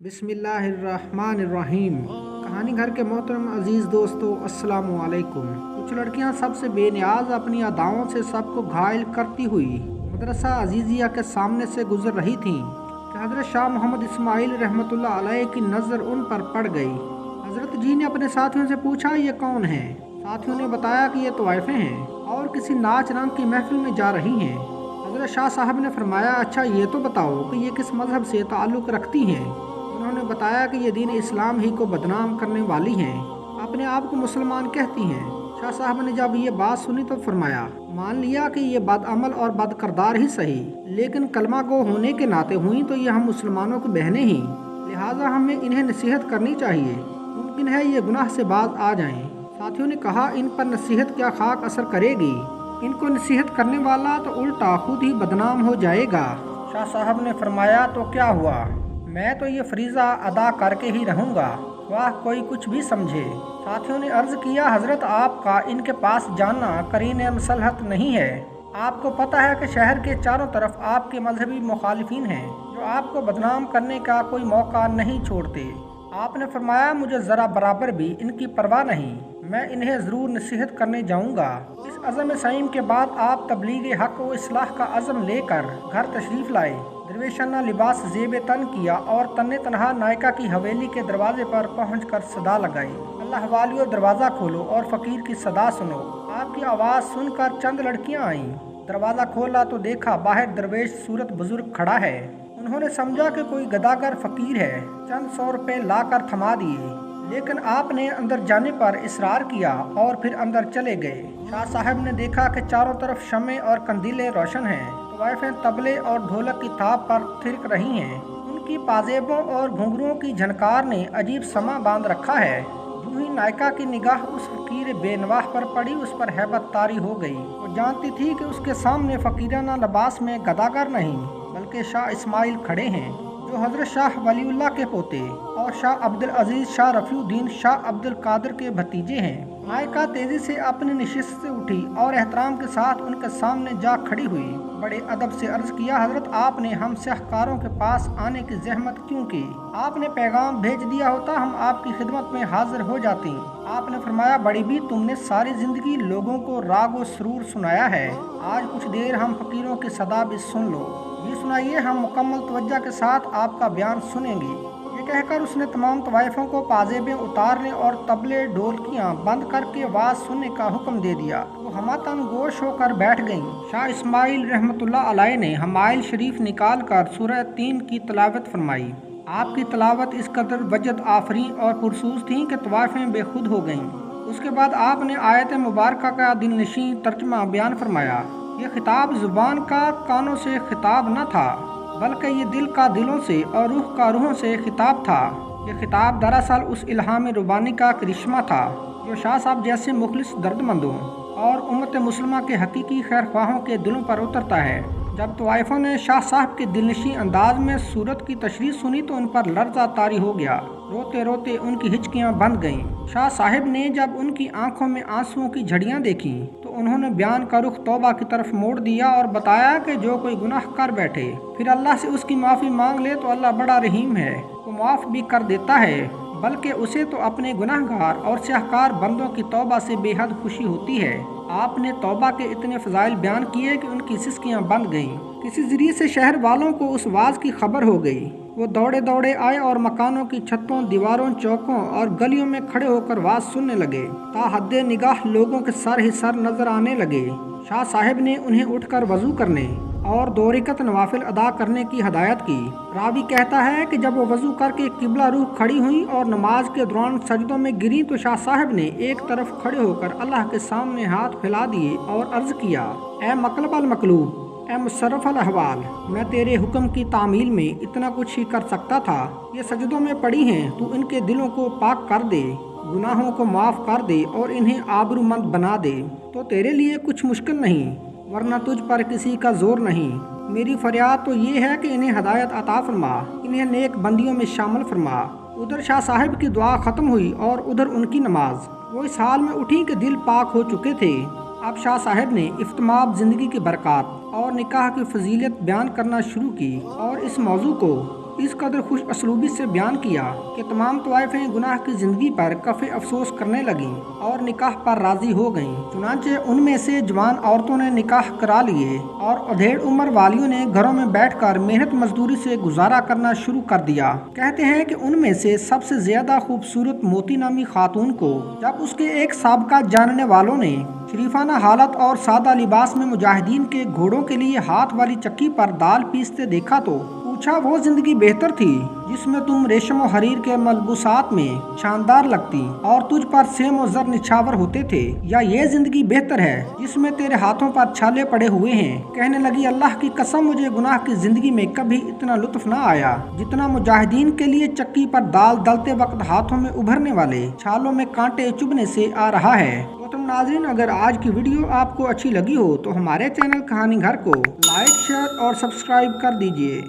बिस्मिल्लाहिर्रहमानिर्रहीम। कहानी घर के मोहतरम अजीज़ दोस्तों, अस्सलाम वालेकुम। कुछ लड़कियां सबसे बेनियाज अपनी अदाओं से सबको घायल करती हुई मदरसा अजीज़िया के सामने से गुजर रही थीं कि हज़रत शाह मोहम्मद इस्माइल रहमतुल्लाह अलैह की नज़र उन पर पड़ गई। हज़रत जी ने अपने साथियों से पूछा, ये कौन हैं? साथियों ने बताया कि ये तवाइफें हैं और किसी नाच रंग की महफिल में जा रही हैं। हज़रत शाह साहब ने फरमाया, अच्छा ये तो बताओ कि ये किस मज़हब से ताल्लुक़ रखती हैं? उन्होंने बताया कि ये दीन इस्लाम ही को बदनाम करने वाली हैं, अपने आप को मुसलमान कहती हैं। शाह साहब ने जब ये बात सुनी तो फरमाया, मान लिया कि ये बदअमल और बदकरदार ही सही, लेकिन कलमा गो होने के नाते हुई तो ये हम मुसलमानों की बहनें ही, लिहाजा हमें इन्हें नसीहत करनी चाहिए। मुमकिन है ये गुनाह से बाज आ जाएं। साथियों ने कहा, इन पर नसीहत क्या खाक असर करेगी? इनको नसीहत करने वाला तो उल्टा खुद ही बदनाम हो जाएगा। शाह साहब ने फरमाया, तो क्या हुआ, मैं तो ये फरीज़ा अदा करके ही रहूँगा, वाह कोई कुछ भी समझे। साथियों ने अर्ज़ किया, हज़रत आपका इनके पास जाना करीन मसलहत नहीं है। आपको पता है कि शहर के चारों तरफ आपके मजहबी मुखालिफिन हैं जो आपको बदनाम करने का कोई मौका नहीं छोड़ते। आपने फरमाया, मुझे ज़रा बराबर भी इनकी परवाह नहीं, मैं इन्हें ज़रूर नसीहत करने जाऊँगा। इस अज़म सईम के बाद आप तबलीग हक़ व इस्लाह का अज़म लेकर घर तशरीफ़ लाए। दरवेशाना लिबास ज़ेब तन किया और तन्ने तनहा नायका की हवेली के दरवाजे पर पहुंचकर सदा लगाई, अल्लाह वालियो दरवाज़ा खोलो और फ़कीर की सदा सुनो। आपकी आवाज़ सुनकर चंद लड़कियां आईं। दरवाज़ा खोला तो देखा बाहर दरवेश सूरत बुजुर्ग खड़ा है। उन्होंने समझा कि कोई गदागर फ़कीर है, चंद 100 रुपये लाकर थमा दिए, लेकिन आपने अंदर जाने पर इसरार किया और फिर अंदर चले गए। शाह साहब ने देखा कि चारों तरफ शमे और कंदीलें रोशन हैं, तवाइफें तबले और ढोलक की थाप पर थिरक रही हैं। उनकी पाजेबों और घुंघरुओं की झनकार ने अजीब समा बांध रखा है। यूं ही नायका की निगाह उस फकीर बेनवाह पर पड़ी, उस पर हैबत तारी हो गई। वो जानती थी कि उसके सामने फकीराना लिबास में गदागर नहीं बल्कि शाह इस्माइल खड़े हैं, जो हज़रत शाह वलीउल्लाह के पोते और शाह अब्दुल अजीज़ शाह रफ़ीउद्दीन शाह अब्दुल कादिर के भतीजे हैं। नायका तेज़ी से अपनी नशिस्त से उठी और एहतराम के साथ उनके सामने जा खड़ी हुई। बड़े अदब से अर्ज़ किया, हज़रत आपने हम स्याहकारों के पास आने की जहमत क्यों की? आपने पैगाम भेज दिया होता, हम आपकी खिदमत में हाजिर हो जाती। आपने फरमाया, बड़ी भी तुमने सारी ज़िंदगी लोगों को राग व सुरूर सुनाया है, आज कुछ देर हम फ़कीरों की सदा भी सुन लो। ये सुनाइए, हम मुकम्मल तवज्जो के साथ आपका बयान सुनेंगे। ये कहकर उसने तमाम तवाइफों को पाजेबें उतारने और तबले ढोलकियाँ बंद करके आवाज़ सुनने का हुक्म दे दिया। वो हमातन गोश होकर बैठ गईं। शाह इस्माइल रहमतुल्लाह अलैह ने हमाइल शरीफ निकाल कर सूरह 3 की तलावत फरमाई। आपकी तलावत इस कदर वजद आफरी और पुरसूस थी कि तवाइफें बेखुद हो गईं। उसके बाद आपने आयत मुबारक का दिलनशीं तर्जमा बयान फरमाया। ये खिताब ज़ुबान का कानों से खिताब न था, बल्कि ये दिल का दिलों से और रूह का रूहों से खिताब था। ये खिताब दरअसल उस इल्हाम रुबानी का करिश्मा था जो शाह साहब जैसे मुखलिस दर्दमंदों और उम्मत मुस्लिमा के हकीकी खैर ख्वाहों के दिलों पर उतरता है। जब तवाइफों ने शाह साहब के दिलनशी अंदाज में सूरत की तशरीह सुनी तो उन पर लर्जा तारी हो गया। रोते रोते उनकी हिचकियां बंध गईं। शाह साहब ने जब उनकी आंखों में आंसुओं की झड़ियां देखी तो उन्होंने बयान का रुख तौबा की तरफ मोड़ दिया और बताया कि जो कोई गुनाह कर बैठे फिर अल्लाह से उसकी माफ़ी मांग ले तो अल्लाह बड़ा रहीम है, वो माफ़ भी कर देता है, बल्कि उसे तो अपने गुनाहगार और स्याहकार बंदों की तौबा से बेहद खुशी होती है। आपने तौबा के इतने फ़ज़ाइल बयान किए कि उनकी सिसकियाँ बंद गईं। किसी ज़रिए से शहर वालों को उस वाज़ की खबर हो गई। वो दौड़े दौड़े आए और मकानों की छतों, दीवारों, चौकों और गलियों में खड़े होकर वाज़ सुनने लगे। ताहद्दे निगाह लोगों के सर ही सर नजर आने लगे। शाह साहब ने उन्हें उठकर वज़ू करने और 2 रकअत नवाफिल अदा करने की हदायत की। रावी कहता है कि जब वो वज़ू करके किबला रूह खड़ी हुई और नमाज के दौरान सजदों में गिरी तो शाह साहब ने एक तरफ खड़े होकर अल्लाह के सामने हाथ फैला दिए और अर्ज़ किया, ए मकलब अल मकलूब, ए मुशर्रफ अल अहवाल, मैं तेरे हुक्म की तामील में इतना कुछ ही कर सकता था। ये सजदों में पड़ी हैं, तू इनके दिलों को पाक कर दे, गुनाहों को माफ़ कर दे और इन्हें आबरूमंद बना दे, तो तेरे लिए कुछ मुश्किल नहीं, वरना तुझ पर किसी का जोर नहीं। मेरी फरियाद तो ये है कि इन्हें हदायत अता फरमा, इन्हें नेक बंदियों में शामिल फरमा। उधर शाह साहब की दुआ ख़त्म हुई और उधर उनकी नमाज। वो इस हाल में उठी कि दिल पाक हो चुके थे। अब शाह साहब ने इफ्तिमाम ज़िंदगी की बरक़ात और निकाह की फजीलत बयान करना शुरू की और इस मौजू को इस कदर खुश असलूबी से बयान किया कि तमाम तवाइफें गुनाह की जिंदगी पर काफी अफसोस करने लगीं और निकाह पर राजी हो गईं। चुनांचे उनमें से जवान औरतों ने निकाह करा लिए और अधेड़ उम्र वालियों ने घरों में बैठकर मेहनत मजदूरी से गुजारा करना शुरू कर दिया। कहते हैं कि उनमें से सबसे ज्यादा खूबसूरत मोती नामी खातून को जब उसके एक साबका जानने वालों ने शरीफाना हालत और सादा लिबास में मुजाहिदीन के घोड़ों के लिए हाथ वाली चक्की पर दाल पीसते देखा तो पूछा, वो जिंदगी बेहतर थी जिसमें तुम रेशम और हरीर के मलबूसात में शानदार लगती और तुझ पर सेम और जर निछावर होते थे, या ये जिंदगी बेहतर है जिसमें तेरे हाथों पर छाले पड़े हुए हैं। कहने लगी, अल्लाह की कसम, मुझे गुनाह की जिंदगी में कभी इतना लुत्फ न आया जितना मुजाहिदीन के लिए चक्की पर दाल दलते वक्त हाथों में उभरने वाले छालों में कांटे चुभने से आ रहा है। तो नाज़रीन, अगर आज की वीडियो आपको अच्छी लगी हो तो हमारे चैनल कहानी घर को लाइक, शेयर और सब्सक्राइब कर दीजिए।